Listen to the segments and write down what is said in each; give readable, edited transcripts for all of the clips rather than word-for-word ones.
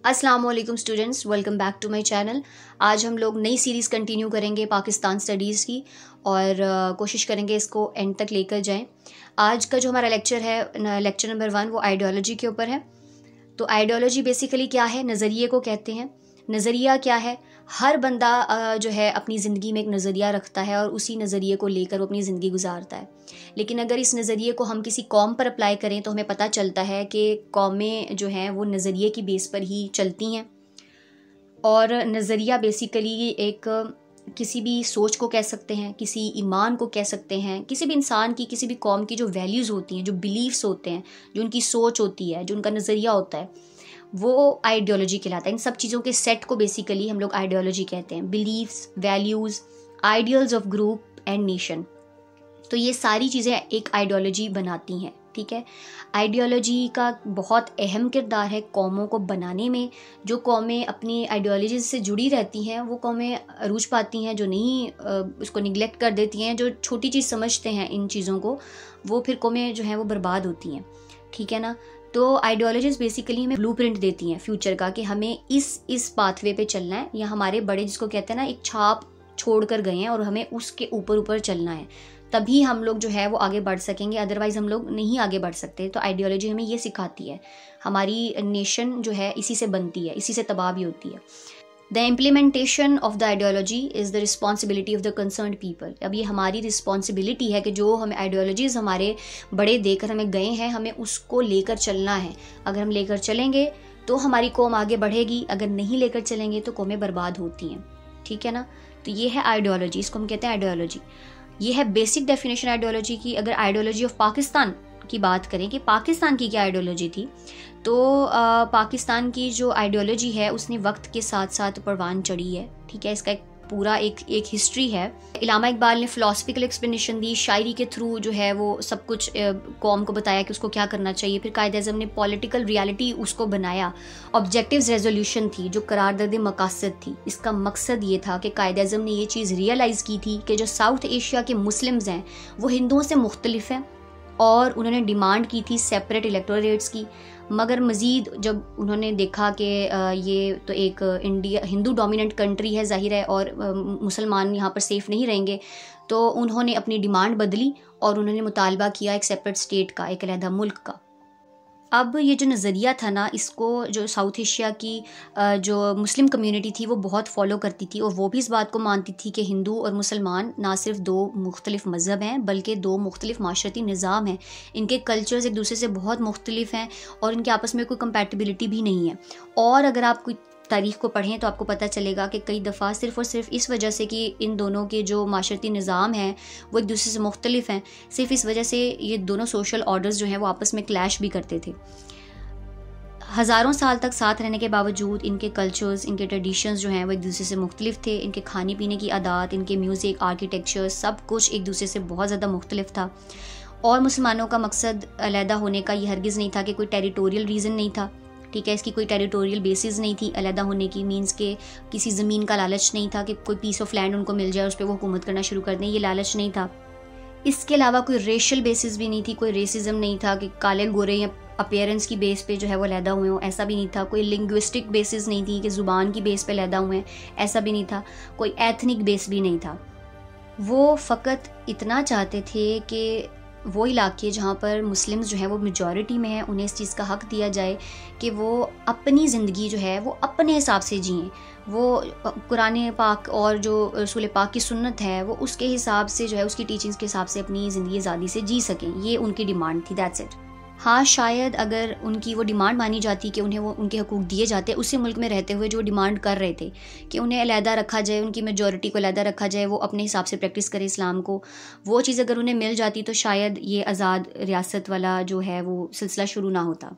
अस्सलाम वालेकुम students, welcome back to my channel. आज हम लोग नई सीरीज़ कंटिन्यू करेंगे पाकिस्तान स्टडीज़ की और कोशिश करेंगे इसको एंड तक लेकर जाएं। आज का जो हमारा लेक्चर है, लेक्चर नंबर 1, वो आइडियोलॉजी के ऊपर है। तो आइडियोलॉजी बेसिकली क्या है? नज़रिए को कहते हैं। नज़रिया क्या है? हर बंदा जो है अपनी ज़िंदगी में एक नज़रिया रखता है और उसी नज़रिए को लेकर वो अपनी ज़िंदगी गुजारता है। लेकिन अगर इस नज़रिए को हम किसी कौम पर अप्लाई करें तो हमें पता चलता है कि कौमें जो हैं वो नज़रिए की बेस पर ही चलती हैं। और नज़रिया बेसिकली एक किसी भी सोच को कह सकते हैं, किसी ईमान को कह सकते हैं, किसी भी इंसान की, किसी भी कौम की जो वैल्यूज़ होती हैं, जो बिलीव्स होते हैं, जो उनकी सोच होती है, जो उनका नज़रिया होता है, वो आइडियोलॉजी कहलाता है। इन सब चीज़ों के सेट को बेसिकली हम लोग आइडियोलॉजी कहते हैं। Beliefs, values, ideals of group and nation, तो ये सारी चीज़ें एक आइडियोलॉजी बनाती हैं। ठीक है, आइडियोलॉजी का बहुत अहम किरदार है कौमों को बनाने में। जो कौमें अपनी आइडियोलॉजी से जुड़ी रहती हैं वो कौमें अरूज पाती हैं, जो नहीं उसको निगलेक्ट कर देती हैं, जो छोटी चीज़ समझते हैं इन चीज़ों को, वो फिर कौमें जो हैं वो बर्बाद होती हैं। ठीक है ना। तो आइडियोलॉजीज बेसिकली हमें ब्लूप्रिंट देती हैं फ्यूचर का, कि हमें इस पाथवे पे चलना है, या हमारे बड़े जिसको कहते हैं ना, एक छाप छोड़ कर गए हैं और हमें उसके ऊपर ऊपर चलना है, तभी हम लोग जो है वो आगे बढ़ सकेंगे, अदरवाइज हम लोग नहीं आगे बढ़ सकते। तो आइडियोलॉजी हमें ये सिखाती है। हमारी नेशन जो है इसी से बनती है, इसी से तबाह भी होती है। The implementation of the ideology is the responsibility of the concerned people. अब ये हमारी रिस्पॉन्सिबिलिटी है कि जो हमें आइडियोलॉजीज़ हमारे बड़े देकर हमें गए हैं, हमें उसको लेकर चलना है। अगर हम लेकर चलेंगे तो हमारी कौम आगे बढ़ेगी, अगर नहीं लेकर चलेंगे तो कौमें बर्बाद होती हैं। ठीक है ना। तो ये है आइडियोलॉजी, इसको हम कहते हैं आइडियोलॉजी। ये है बेसिक डेफिनेशन आइडियोलॉजी की। अगर आइडियोलॉजी ऑफ पाकिस्तान की बात करें कि पाकिस्तान की क्या आइडियोलॉजी थी, तो पाकिस्तान की जो आइडियोलॉजी है उसने वक्त के साथ साथ परवान चढ़ी है। ठीक है, इसका पूरा एक हिस्ट्री है। इलामा इकबाल ने फिलोसफिकल एक्सप्लेनेशन दी, शायरी के थ्रू जो है वो सब कुछ कौम को बताया कि उसको क्या करना चाहिए। फिर कायद आज़म ने पॉलिटिकल रियलिटी उसको बनाया। ऑब्जेक्टिव्स रेजोल्यूशन थी जो करारदर्द मकासद थी। इसका मकसद ये था कि कायद आज़म ने ये चीज़ रियलाइज़ की थी कि जो साउथ एशिया के मुस्लिम्स हैं वो हिंदुओं से मुख्तलिफ हैं, और उन्होंने डिमांड की थी सेपरेट इलेक्टोरेट्स की। मगर मज़ीद जब उन्होंने देखा कि ये तो एक इंडिया हिंदू डोमिनेंट कंट्री है ज़ाहिर है, और मुसलमान यहाँ पर सेफ़ नहीं रहेंगे, तो उन्होंने अपनी डिमांड बदली और उन्होंने मुतालबा किया एक सेपरेट स्टेट का, एक अलहदा मुल्क का। अब ये जो नज़रिया था ना, इसको जो साउथ एशिया की जो मुस्लिम कम्युनिटी थी वो बहुत फॉलो करती थी, और वो भी इस बात को मानती थी कि हिंदू और मुसलमान ना सिर्फ दो मुख्तलिफ मज़हब हैं बल्कि दो मुख्तलिफ माशरती निज़ाम हैं। इनके कल्चर्स एक दूसरे से बहुत मुख्तलिफ हैं और इनके आपस में कोई कंपैटिबिलिटी भी नहीं है। और अगर आप कोई तारीख़ को पढ़ें तो आपको पता चलेगा कि कई दफ़ा सिर्फ़ और सिर्फ इस वजह से कि इन दोनों के जो माशरती निज़ाम हैं वो एक दूसरे से मुख्तलिफ हैं, सिर्फ इस वजह से ये दोनों सोशल ऑर्डर्स जो हैं वो आपस में क्लैश भी करते थे। हज़ारों साल तक साथ रहने के बावजूद इनके कल्चर्स, इनके ट्रेडिशंस जो हैं वो एक दूसरे से मुख्तलिफ थे। इनके खाने पीने की आदत, इनके म्यूज़िक, आर्किटेक्चर, सब कुछ एक दूसरे से बहुत ज़्यादा मुख्तलिफ था। और मुसलमानों का मकसद अलहदा होने का ये हरगिज़ नहीं था कि कोई टेरिटोरियल रीज़न नहीं था। ठीक है, इसकी कोई टेरिटोरियल बेसिस नहीं थी अलहदा होने की, मींस के किसी ज़मीन का लालच नहीं था कि कोई पीस ऑफ लैंड उनको मिल जाए उस पर वो हुकूमत करना शुरू कर दें, ये लालच नहीं था। इसके अलावा कोई रेशियल बेसिस भी नहीं थी, कोई रेसिज्म नहीं था कि काले गोरे या अपीयरेंस की बेस पे जो है वो अलहदा हुए हों, ऐसा भी नहीं था। कोई लिंग्विस्टिक बेसिस नहीं थी कि ज़ुबान की बेस पे अलहदा हुए हैं, ऐसा भी नहीं था। कोई एथनिक बेस भी नहीं था। वो फ़कत इतना चाहते थे कि वो इलाके जहाँ पर मुस्लिम्स जो हैं वो मेजॉरिटी में हैं, उन्हें इस चीज़ का हक़ दिया जाए कि वो अपनी ज़िंदगी जो है वो अपने हिसाब से जिएँ। वो कुरान पाक और जो रसूल पाक की सुन्नत है वो उसके हिसाब से जो है, उसकी टीचिंग्स के हिसाब से अपनी ज़िंदगी आज़ादी से जी सकें। ये उनकी डिमांड थी, दैट्स इट। हाँ, शायद अगर उनकी वो डिमांड मानी जाती कि उन्हें वो उनके हकूक़ दिए जाते उसी मुल्क में रहते हुए जो डिमांड कर रहे थे कि उन्हें अलहदा रखा जाए, उनकी मेजॉरिटी को अलहदा रखा जाए, वो अपने हिसाब से प्रैक्टिस करे इस्लाम को, वो चीज़ अगर उन्हें मिल जाती तो शायद ये आज़ाद रियासत वाला जो है वो सिलसिला शुरू ना होता।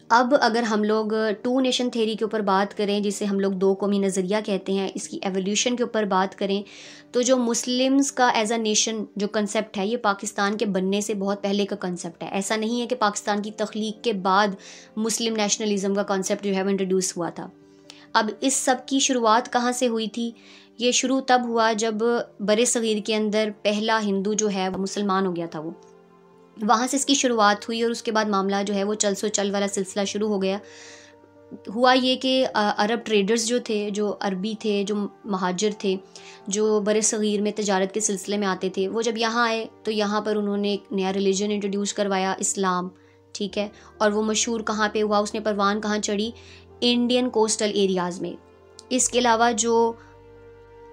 अब अगर हम लोग टू नेशन थ्योरी के ऊपर बात करें, जिसे हम लोग दो कौमी नज़रिया कहते हैं, इसकी एवोल्यूशन के ऊपर बात करें, तो जो मुस्लिम्स का एज अ नेशन जो कंसेप्ट है ये पाकिस्तान के बनने से बहुत पहले का कंसेप्ट है। ऐसा नहीं है कि पाकिस्तान की तख्लीक के बाद मुस्लिम नेशनलिज्म का कंसेप्ट जो है वो इंट्रोड्यूस हुआ था। अब इस सब की शुरुआत कहाँ से हुई थी? ये शुरू तब हुआ जब बरे सग़ीर के अंदर पहला हिंदू जो है वो मुसलमान हो गया था। वो वहाँ से इसकी शुरुआत हुई और उसके बाद मामला जो है वो चल सो चल वाला सिलसिला शुरू हो गया। हुआ ये कि अरब ट्रेडर्स जो थे, जो अरबी थे, जो महाजिर थे, जो बर सग़ीर में तजारत के सिलसिले में आते थे, वो जब यहाँ आए तो यहाँ पर उन्होंने एक नया रिलीजन इंट्रोड्यूस करवाया, इस्लाम, ठीक है। और वो मशहूर कहाँ पे हुआ, उसने परवान कहाँ चढ़ी, इंडियन कोस्टल एरियाज़ में। इसके अलावा जो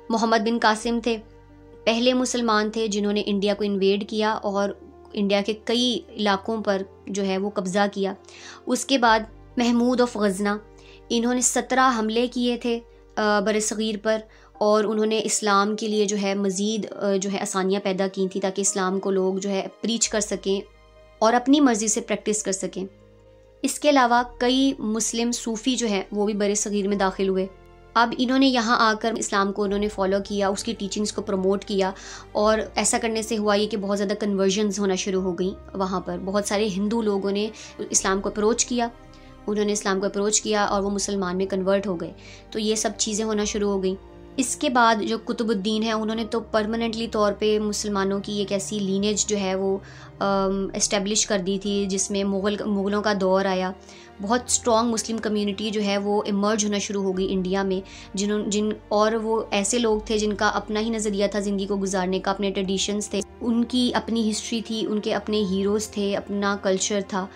मोहम्मद बिन कासिम थे, पहले मुसलमान थे जिन्होंने इंडिया को इन्वेड किया और इंडिया के कई इलाकों पर जो है वो कब्ज़ा किया। उसके बाद महमूद ऑफ गजना, इन्होंने 17 हमले किए थे बर सग़ीर पर, और उन्होंने इस्लाम के लिए जो है मज़ीद जो है आसानियाँ पैदा की थी ताकि इस्लाम को लोग जो है प्रीच कर सकें और अपनी मर्ज़ी से प्रैक्टिस कर सकें। इसके अलावा कई मुस्लिम सूफ़ी जो है वो भी बर सग़ीर में दाखिल हुए। अब इन्होंने यहाँ आकर इस्लाम को उन्होंने फॉलो किया, उसकी टीचिंग्स को प्रमोट किया, और ऐसा करने से हुआ ये कि बहुत ज़्यादा कन्वर्जन्स होना शुरू हो गई। वहाँ पर बहुत सारे हिंदू लोगों ने इस्लाम को अप्रोच किया, उन्होंने इस्लाम को अप्रोच किया और वो मुसलमान में कन्वर्ट हो गए। तो ये सब चीज़ें होना शुरू हो गई। इसके बाद जो कुतुबुद्दीन है, उन्होंने तो परमानेंटली तौर पे मुसलमानों की एक ऐसी लीनेज जो है वो इस्टेब्लिश कर दी थी जिसमें मुग़लों का दौर आया। बहुत स्ट्रॉन्ग मुस्लिम कम्युनिटी जो है वो इमर्ज होना शुरू हो गई इंडिया में, और वो ऐसे लोग थे जिनका अपना ही नज़रिया था ज़िंदगी को गुजारने का, अपने ट्रेडिशंस थे, उनकी अपनी हिस्ट्री थी, उनके अपने हीरोज़ थे, अपना कल्चर था।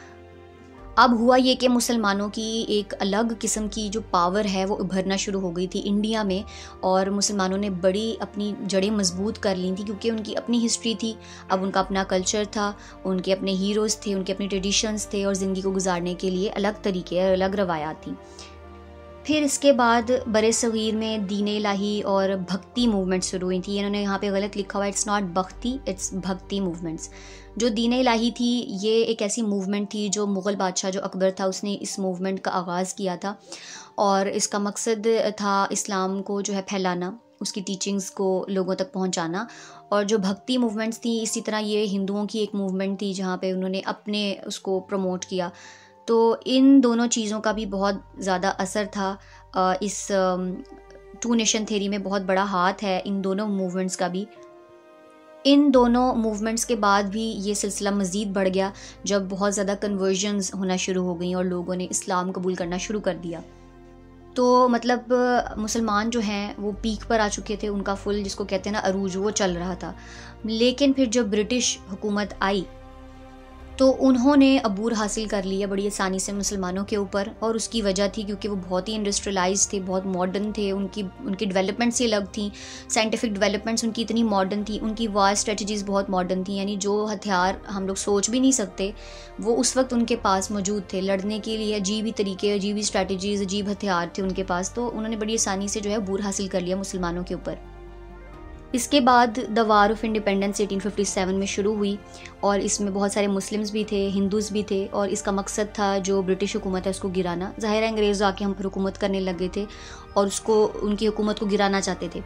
अब हुआ ये कि मुसलमानों की एक अलग किस्म की जो पावर है वो उभरना शुरू हो गई थी इंडिया में, और मुसलमानों ने बड़ी अपनी जड़ें मजबूत कर ली थी क्योंकि उनकी अपनी हिस्ट्री थी, अब उनका अपना कल्चर था, उनके अपने हीरोज़ थे, उनके अपने ट्रेडिशंस थे, और ज़िंदगी को गुजारने के लिए अलग तरीके, अलग रवायात थी। फिर इसके बाद बर सग़ीर में दीन इलाही और भक्ति मूवमेंट शुरू हुई थी। इन्होंने यहाँ पे गलत लिखा हुआ है, इट्स नॉट भक्ति, इट्स भक्ति मूवमेंट्स। जो दीन इलाही थी ये एक ऐसी मूवमेंट थी जो मुग़ल बादशाह जो अकबर था उसने इस मूवमेंट का आगाज़ किया था, और इसका मकसद था इस्लाम को जो है फैलाना, उसकी टीचिंग्स को लोगों तक पहुंचाना। और जो भक्ति मूवमेंट्स थी इसी तरह ये हिंदुओं की एक मूवमेंट थी जहाँ पे उन्होंने अपने उसको प्रमोट किया। तो इन दोनों चीज़ों का भी बहुत ज़्यादा असर था। इस टू नेशन थ्योरी में बहुत बड़ा हाथ है इन दोनों मूवमेंट्स का भी। इन दोनों मूवमेंट्स के बाद भी ये सिलसिला मज़ीद बढ़ गया जब बहुत ज़्यादा कन्वर्जन्स होना शुरू हो गई और लोगों ने इस्लाम कबूल करना शुरू कर दिया। तो मतलब मुसलमान जो हैं वो पीक पर आ चुके थे, उनका फुल जिसको कहते हैं ना अरूज वो चल रहा था। लेकिन फिर जब ब्रिटिश हुकूमत आई तो उन्होंने अबूर हासिल कर लिया बड़ी आसानी से मुसलमानों के ऊपर, और उसकी वजह थी क्योंकि वो बहुत ही इंडस्ट्रियलाइज थे, बहुत मॉडर्न थे, उनकी डेवलपमेंट्स ही अलग थी, साइंटिफिक डेवलपमेंट्स उनकी इतनी मॉडर्न थी, उनकी वार स्ट्रेटजीज़ बहुत मॉडर्न थी, यानी जो हथियार हम लोग सोच भी नहीं सकते वो उस वक्त उनके पास मौजूद थे। लड़ने के लिए अजीब ही तरीके, अजीब ही स्ट्रेटजीज़, अजीब हथियार थे उनके पास, तो उन्होंने बड़ी आसानी से जो है अबूर हासिल कर लिया मुसलमानों के ऊपर। इसके बाद द वार ऑफ इंडिपेंडेंस 1857 में शुरू हुई, और इसमें बहुत सारे मुस्लिम्स भी थे, हिंदूज़ भी थे, और इसका मकसद था जो ब्रिटिश हुकूमत है उसको गिराना। ज़ाहिर है अंग्रेज़ आके हम पर हुकूमत करने लगे थे और उसको, उनकी हुकूमत को गिराना चाहते थे।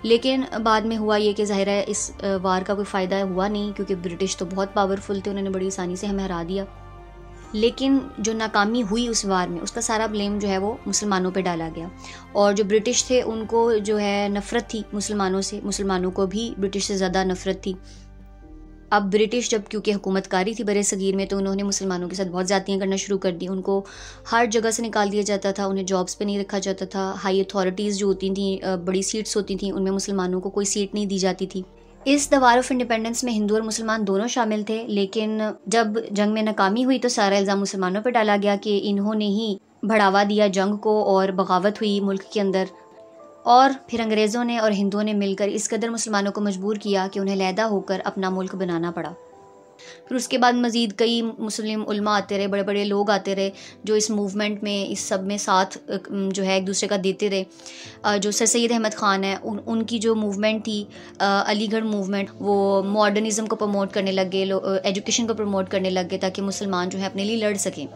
लेकिन बाद में हुआ ये कि ज़ाहिर है इस वार का कोई फ़ायदा हुआ नहीं क्योंकि ब्रिटिश तो बहुत पावरफुल थे, उन्होंने बड़ी आसानी से हमें हरा दिया। लेकिन जो नाकामी हुई उस वार में उसका सारा ब्लेम जो है वो मुसलमानों पे डाला गया, और जो ब्रिटिश थे उनको जो है नफ़रत थी मुसलमानों से, मुसलमानों को भी ब्रिटिश से ज़्यादा नफ़रत थी। अब ब्रिटिश जब क्योंकि हुकूमतकारी थी बर सग़ीर में तो उन्होंने मुसलमानों के साथ बहुत ज़्यादतियाँ करना शुरू कर दी। उनको हर जगह से निकाल दिया जाता था, उन्हें जॉब्स पे नहीं रखा जाता था। हाई अथॉरिटीज़ जो होती थी, बड़ी सीट्स होती थी, उनमें मुसलमानों को कोई सीट नहीं दी जाती थी। इस द वार ऑफ इंडिपेंडेंस में हिंदू और मुसलमान दोनों शामिल थे, लेकिन जब जंग में नाकामी हुई तो सारा इल्ज़ाम मुसलमानों पर डाला गया कि इन्होंने ही बढ़ावा दिया जंग को और बगावत हुई मुल्क के अंदर। और फिर अंग्रेज़ों ने और हिंदुओं ने मिलकर इस कदर मुसलमानों को मजबूर किया कि उन्हें अलहदा होकर अपना मुल्क बनाना पड़ा। फिर उसके बाद मज़ीद कई मुस्लिम उलमा आते रहे, बड़े बड़े लोग आते रहे जो इस मूवमेंट में, इस सब में साथ जो है एक दूसरे का देते रहे। जो सर सैयद अहमद ख़ान है उनकी जो मूवमेंट थी अलीगढ़ मूवमेंट, वो मॉडर्निज़म को प्रमोट करने लग गए, एजुकेशन को प्रमोट करने लग गए ताकि मुसलमान जो है अपने लिए लड़ सकें।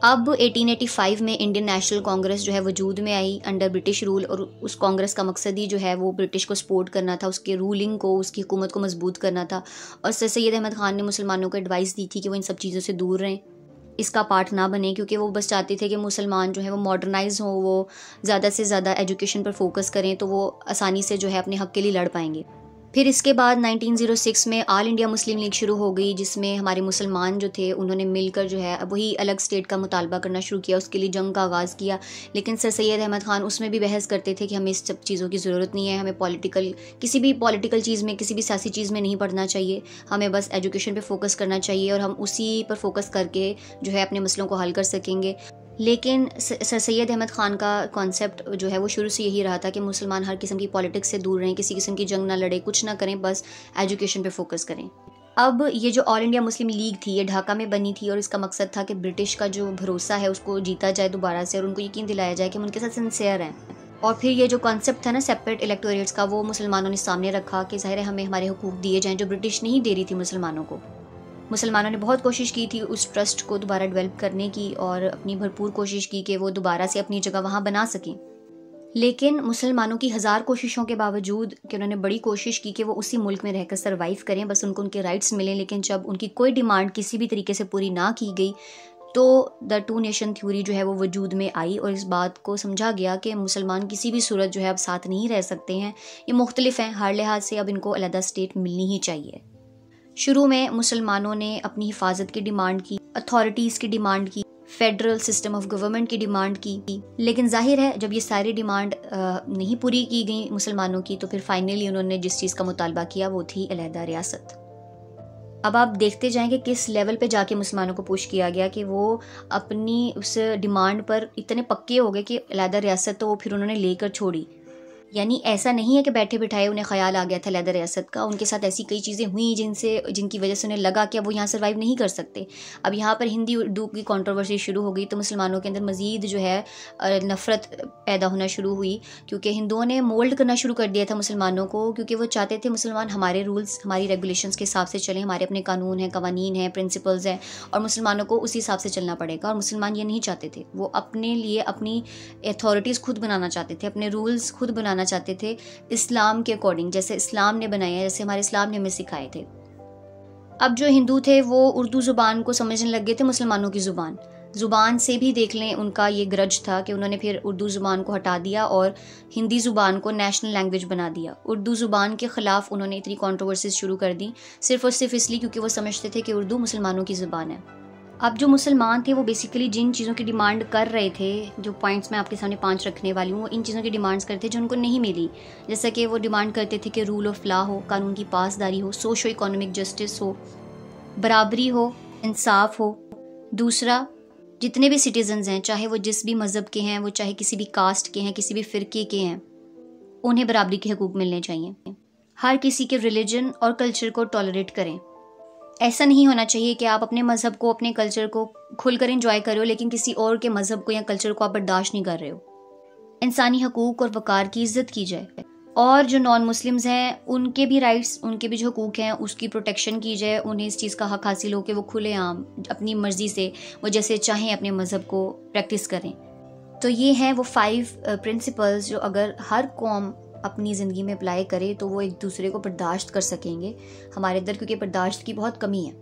अब 1885 में इंडियन नेशनल कांग्रेस जो है वजूद में आई अंडर ब्रिटिश रूल, और उस कांग्रेस का मकसद ही जो है वो ब्रिटिश को सपोर्ट करना था, उसके रूलिंग को, उसकी हुकूमत को मजबूत करना था। और सर सैयद अहमद ख़ान ने मुसलमानों को एडवाइस दी थी कि वो इन सब चीज़ों से दूर रहें, इसका पार्ट ना बने, क्योंकि वो बस चाहते थे कि मुसलमान जो है वो मॉडर्नाइज हों, वो ज़्यादा से ज़्यादा एजुकेशन पर फोकस करें तो वो आसानी से जो है अपने हक़ के लिए लड़ पाएंगे। फिर इसके बाद 1906 में ऑल इंडिया मुस्लिम लीग शुरू हो गई, जिसमें हमारे मुसलमान जो थे उन्होंने मिलकर जो है वही अलग स्टेट का मुतालबा करना शुरू किया, उसके लिए जंग का आगाज़ किया। लेकिन सर सैयद अहमद ख़ान उसमें भी बहस करते थे कि हमें इस सब चीज़ों की ज़रूरत नहीं है, हमें किसी भी पॉलिटिकल चीज़ में, किसी भी सियासी चीज़ में नहीं पढ़ना चाहिए, हमें बस एजुकेशन पर फोकस करना चाहिए और हम उसी पर फोकस करके जो है अपने मसलों को हल कर सकेंगे। लेकिन सर सैयद अहमद ख़ान का कॉन्सेप्ट जो है वो शुरू से यही रहा था कि मुसलमान हर किस्म की पॉलिटिक्स से दूर रहें, किसी किस्म की जंग ना लड़े, कुछ ना करें, बस एजुकेशन पे फोकस करें। अब ये जो ऑल इंडिया मुस्लिम लीग थी ये ढाका में बनी थी और इसका मकसद था कि ब्रिटिश का जो भरोसा है उसको जीता जाए दोबारा से और उनको यकीन दिलाया जाए कि हम उनके साथ सिंसियर हैं। और फिर ये जो कॉन्सेप्ट था ना सेपरेट इलेक्टोरेट्स का, वो मुसलमानों ने सामने रखा कि ज़ाहिर है हमें हमारे हुकूक दिए जाएँ जो ब्रिटिश नहीं दे रही थी मुसलमानों को। मुसलमानों ने बहुत कोशिश की थी उस ट्रस्ट को दोबारा डेवलप करने की और अपनी भरपूर कोशिश की कि वो दोबारा से अपनी जगह वहाँ बना सकें। लेकिन मुसलमानों की हज़ार कोशिशों के बावजूद कि उन्होंने बड़ी कोशिश की कि वो उसी मुल्क में रहकर सर्वाइव करें, बस उनको उनके राइट्स मिलें, लेकिन जब उनकी कोई डिमांड किसी भी तरीके से पूरी ना की गई तो द टू नेशन थ्योरी जो है वो वजूद में आई और इस बात को समझा गया कि मुसलमान किसी भी सूरत जो है अब साथ नहीं रह सकते हैं, ये मुख्तलिफ हैं हर लिहाज से, अब इनको अलग स्टेट मिलनी ही चाहिए। शुरू में मुसलमानों ने अपनी हिफाजत की डिमांड की, अथॉरिटीज़ की डिमांड की, फेडरल सिस्टम ऑफ गवर्नमेंट की डिमांड की, लेकिन जाहिर है जब ये सारी डिमांड नहीं पूरी की गई मुसलमानों की तो फिर फाइनली उन्होंने जिस चीज़ का मुतालबा किया वो थी अलहदा रियासत। अब आप देखते जाएंगे किस लेवल पे जाके मुसलमानों को पुश किया गया कि वो अपनी उस डिमांड पर इतने पक्के हो गए कि अलहदा रियासत तो फिर उन्होंने लेकर छोड़ी। यानी ऐसा नहीं है कि बैठे बिठाए उन्हें ख्याल आ गया था अलहदा रियासत का, उनके साथ ऐसी कई चीज़ें हुई जिनकी वजह से उन्हें लगा कि वो यहाँ सर्वाइव नहीं कर सकते। अब यहाँ पर हिंदी उर्दू की कंट्रोवर्सी शुरू हो गई तो मुसलमानों के अंदर मज़ीद जो है नफ़रत पैदा होना शुरू हुई, क्योंकि हिंदुओं ने मोल्ड करना शुरू कर दिया था मुसलमानों को, क्योंकि वो चाहते थे मुसलमान हमारे रूल्स हमारी रेगुलेशंस के हिसाब से चलें, हमारे अपने कानून हैं, कवानीन हैं, प्रिंसिपल्स हैं और मुसलमानों को उसी हिसाब से चलना पड़ेगा। और मुसलमान ये नहीं चाहते थे, वो अपने लिए अपनी अथॉरिटीज़ खुद बनाना चाहते थे, अपने रूल्स खुद बनाना चाहते थे इस्लाम के अकॉर्डिंग, जैसे इस्लाम ने बनाया, जैसे हमारे इस्लाम ने हमें सिखाए थे। अब जो हिंदू थे वो उर्दू ज़ुबान को समझने लग गए थे मुसलमानों की ज़ुबान से भी देख लें उनका ये ग्रज था कि उन्होंने फिर उर्दू ज़ुबान को हटा दिया और हिंदी ज़ुबान को नेशनल लैंग्वेज बना दिया। उर्दू ज़ुबान के ख़िलाफ़ उन्होंने इतनी कंट्रोवर्सीज शुरू कर दी सिर्फ़ और सिर्फ इसलिए क्योंकि वो समझते थे कि उर्दू मुसलमानों की ज़ुबान है। अब जो मुसलमान थे वो बेसिकली जिन चीज़ों की डिमांड कर रहे थे, जो पॉइंट्स मैं आपके सामने 5 रखने वाली हूँ, वो इन चीज़ों की डिमांड्स करते जो उनको नहीं मिली। जैसा कि वो डिमांड करते थे कि रूल ऑफ लॉ हो, कानून की पासदारी हो, सोशो इकोनॉमिक जस्टिस हो, बराबरी हो, इंसाफ हो। दूसरा, जितने भी सिटीजन्स हैं, चाहे वो जिस भी मज़हब के हैं, वो चाहे किसी भी कास्ट के हैं, किसी भी फ़िरके के हैं, उन्हें बराबरी के हकूक़ मिलने चाहिए। हर किसी के रिलीजन और कल्चर को टॉलरेट करें। ऐसा नहीं होना चाहिए कि आप अपने मज़हब को, अपने कल्चर को खुलकर एंजॉय कर रहे हो लेकिन किसी और के मज़हब को या कल्चर को आप बर्दाश्त नहीं कर रहे हो। इंसानी हकूक़ और वक़ार की इज़्ज़त की जाए और जो नॉन मुस्लिम्स हैं उनके भी राइट्स, उनके भी जो हकूक़ हैं उसकी प्रोटेक्शन की जाए। उन्हें इस चीज़ का हक़ हासिल हो कि वो खुलेआम अपनी मर्ज़ी से वो जैसे चाहें अपने मज़हब को प्रैक्टिस करें। तो ये हैं वो 5 प्रिंसिपल्स जो अगर हर कौम अपनी ज़िंदगी में अप्लाई करे तो वो एक दूसरे को बर्दाश्त कर सकेंगे हमारे अंदर, क्योंकि बर्दाश्त की बहुत कमी है।